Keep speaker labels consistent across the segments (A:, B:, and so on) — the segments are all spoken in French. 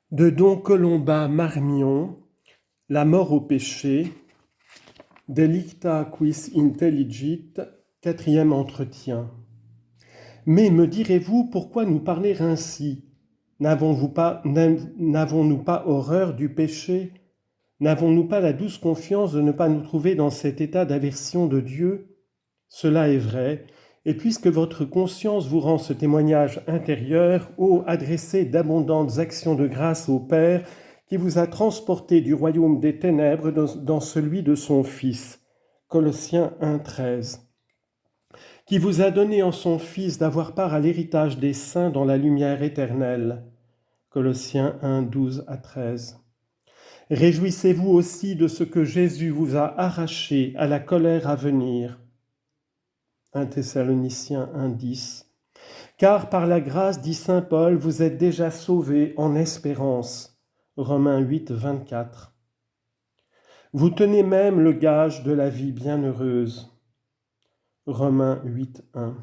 A: De Don Colomba Marmion, La mort au péché, Delicta quis intelligit, quatrième entretien. Mais me direz-vous, pourquoi nous parler ainsi? N'avons-nous pas horreur du péché? N'avons-nous pas la douce confiance de ne pas nous trouver dans cet état d'aversion de Dieu? Cela est vrai, et puisque votre conscience vous rend ce témoignage intérieur, ô adressez d'abondantes actions de grâce au Père, qui vous a transporté du royaume des ténèbres dans celui de son Fils. Colossiens 1,13. Qui vous a donné en son Fils d'avoir part à l'héritage des saints dans la lumière éternelle. Colossiens 1,12 à 13. Réjouissez-vous aussi de ce que Jésus vous a arraché à la colère à venir. 1 Thessaloniciens 1,10. Car par la grâce, dit saint Paul, vous êtes déjà sauvés en espérance. Romains 8, 24. Vous tenez même le gage de la vie bienheureuse. Romains 8, 1.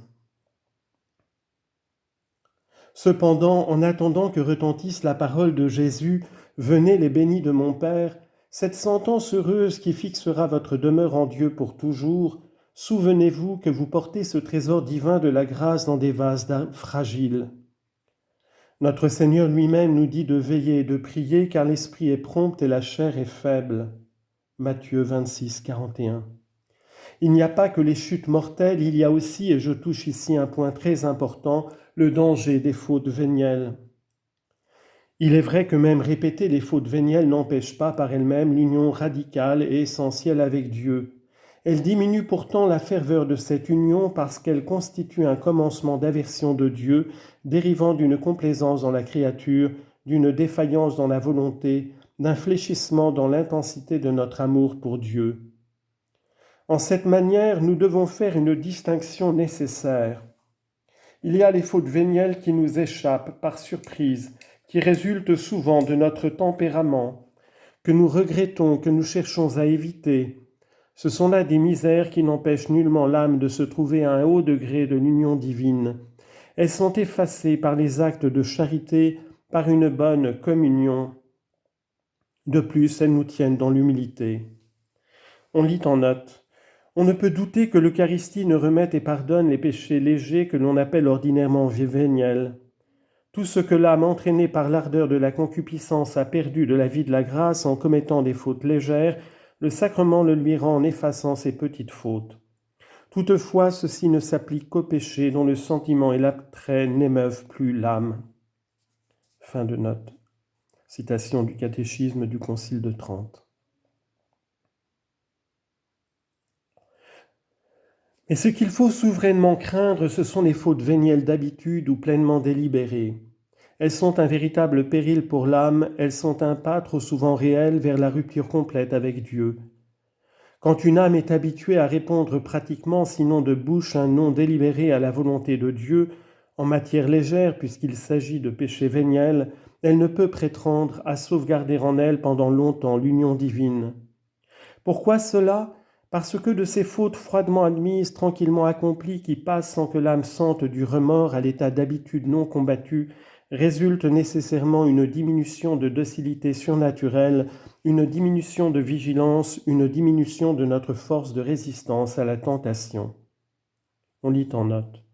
A: Cependant, en attendant que retentisse la parole de Jésus, venez les bénis de mon Père, cette sentence heureuse qui fixera votre demeure en Dieu pour toujours, souvenez-vous que vous portez ce trésor divin de la grâce dans des vases fragiles. Notre Seigneur lui-même nous dit de veiller et de prier, car l'esprit est prompt et la chair est faible. Matthieu 26, 41. Il n'y a pas que les chutes mortelles, il y a aussi, et je touche ici un point très important, le danger des fautes vénielles. Il est vrai que même répéter les fautes vénielles n'empêche pas par elles-mêmes l'union radicale et essentielle avec Dieu. Elle diminue pourtant la ferveur de cette union parce qu'elle constitue un commencement d'aversion de Dieu, dérivant d'une complaisance dans la créature, d'une défaillance dans la volonté, d'un fléchissement dans l'intensité de notre amour pour Dieu. En cette manière, nous devons faire une distinction nécessaire. Il y a les fautes vénielles qui nous échappent par surprise, qui résultent souvent de notre tempérament, que nous regrettons, que nous cherchons à éviter. Ce sont là des misères qui n'empêchent nullement l'âme de se trouver à un haut degré de l'union divine. Elles sont effacées par les actes de charité, par une bonne communion. De plus, elles nous tiennent dans l'humilité. On lit en note: on ne peut douter que l'Eucharistie ne remette et pardonne les péchés légers que l'on appelle ordinairement véniels. Tout ce que l'âme entraînée par l'ardeur de la concupiscence a perdu de la vie de la grâce en commettant des fautes légères, le sacrement le lui rend en effaçant ses petites fautes. Toutefois, ceci ne s'applique qu'au péché dont le sentiment et l'attrait n'émeuvent plus l'âme. Fin de note. Citation du catéchisme du Concile de Trente. Mais ce qu'il faut souverainement craindre, ce sont les fautes vénielles d'habitude ou pleinement délibérées. Elles sont un véritable péril pour l'âme, elles sont un pas trop souvent réel vers la rupture complète avec Dieu. Quand une âme est habituée à répondre pratiquement, sinon de bouche, un non délibéré à la volonté de Dieu, en matière légère puisqu'il s'agit de péché véniel, elle ne peut prétendre à sauvegarder en elle pendant longtemps l'union divine. Pourquoi cela ? Parce que de ces fautes froidement admises, tranquillement accomplies, qui passent sans que l'âme sente du remords à l'état d'habitude non combattue, résulte nécessairement une diminution de docilité surnaturelle, une diminution de vigilance, une diminution de notre force de résistance à la tentation. On lit en note.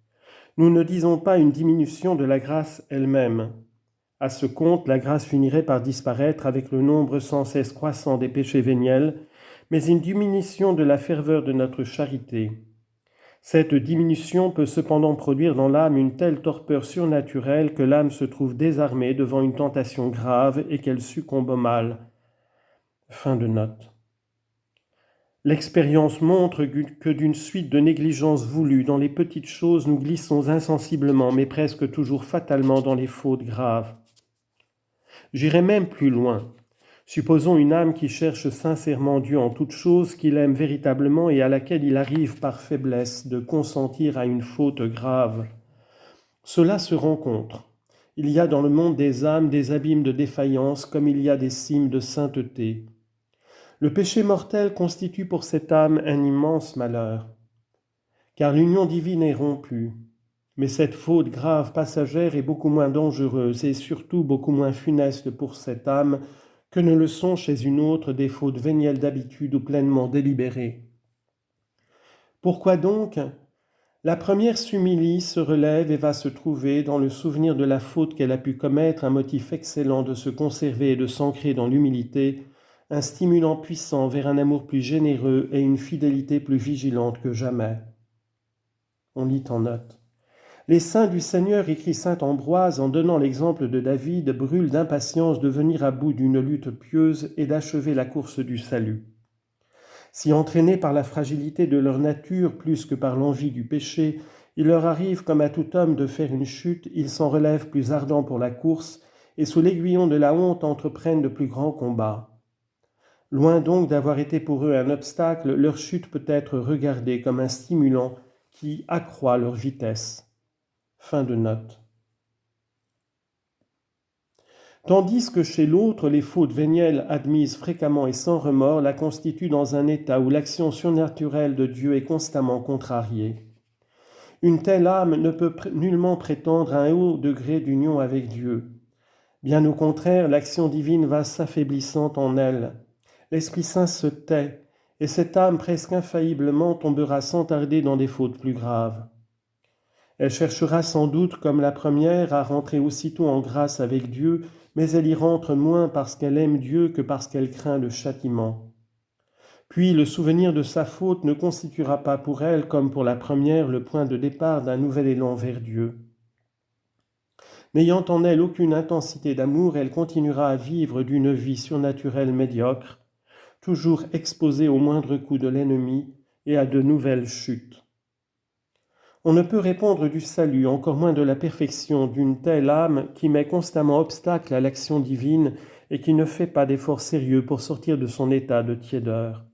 A: Nous ne disons pas une diminution de la grâce elle-même. À ce compte, la grâce finirait par disparaître avec le nombre sans cesse croissant des péchés véniels, mais une diminution de la ferveur de notre charité. Cette diminution peut cependant produire dans l'âme une telle torpeur surnaturelle que l'âme se trouve désarmée devant une tentation grave et qu'elle succombe au mal. Fin de note. L'expérience montre que d'une suite de négligences voulues dans les petites choses, nous glissons insensiblement, mais presque toujours fatalement dans les fautes graves. J'irai même plus loin. Supposons une âme qui cherche sincèrement Dieu en toutes choses, qu'il aime véritablement et à laquelle il arrive par faiblesse de consentir à une faute grave. Cela se rencontre. Il y a dans le monde des âmes des abîmes de défaillance comme il y a des cimes de sainteté. Le péché mortel constitue pour cette âme un immense malheur, car l'union divine est rompue. Mais cette faute grave passagère est beaucoup moins dangereuse et surtout beaucoup moins funeste pour cette âme que ne le sont chez une autre des fautes vénielles d'habitude ou pleinement délibérées. Pourquoi donc la première s'humilie, se relève et va se trouver, dans le souvenir de la faute qu'elle a pu commettre, un motif excellent de se conserver et de s'ancrer dans l'humilité, un stimulant puissant vers un amour plus généreux et une fidélité plus vigilante que jamais. On lit en note. Les saints du Seigneur, écrit saint Ambroise en donnant l'exemple de David, brûlent d'impatience de venir à bout d'une lutte pieuse et d'achever la course du salut. Si entraînés par la fragilité de leur nature plus que par l'envie du péché, il leur arrive comme à tout homme de faire une chute, ils s'en relèvent plus ardents pour la course et sous l'aiguillon de la honte entreprennent de plus grands combats. Loin donc d'avoir été pour eux un obstacle, leur chute peut être regardée comme un stimulant qui accroît leur vitesse. Fin de note. Tandis que chez l'autre, les fautes vénielles admises fréquemment et sans remords la constituent dans un état où l'action surnaturelle de Dieu est constamment contrariée. Une telle âme ne peut nullement prétendre à un haut degré d'union avec Dieu. Bien au contraire, l'action divine va s'affaiblissant en elle. L'Esprit Saint se tait, et cette âme presque infailliblement tombera sans tarder dans des fautes plus graves. Elle cherchera sans doute, comme la première, à rentrer aussitôt en grâce avec Dieu, mais elle y rentre moins parce qu'elle aime Dieu que parce qu'elle craint le châtiment. Puis le souvenir de sa faute ne constituera pas pour elle, comme pour la première, le point de départ d'un nouvel élan vers Dieu. N'ayant en elle aucune intensité d'amour, elle continuera à vivre d'une vie surnaturelle médiocre, toujours exposée au moindre coup de l'ennemi et à de nouvelles chutes. On ne peut répondre du salut, encore moins de la perfection d'une telle âme qui met constamment obstacle à l'action divine et qui ne fait pas d'efforts sérieux pour sortir de son état de tiédeur.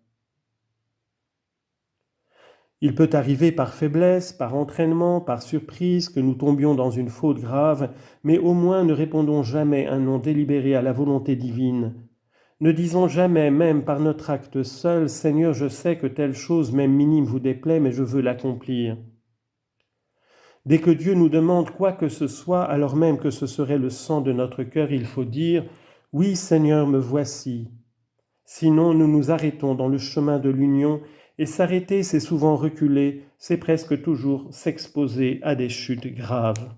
A: Il peut arriver par faiblesse, par entraînement, par surprise que nous tombions dans une faute grave, mais au moins ne répondons jamais un non délibéré à la volonté divine. Ne disons jamais, même par notre acte seul, « Seigneur, je sais que telle chose, même minime, vous déplaît, mais je veux l'accomplir. » Dès que Dieu nous demande quoi que ce soit, alors même que ce serait le sang de notre cœur, il faut dire « Oui, Seigneur, me voici ». Sinon, nous nous arrêtons dans le chemin de l'union, et s'arrêter, c'est souvent reculer, c'est presque toujours s'exposer à des chutes graves.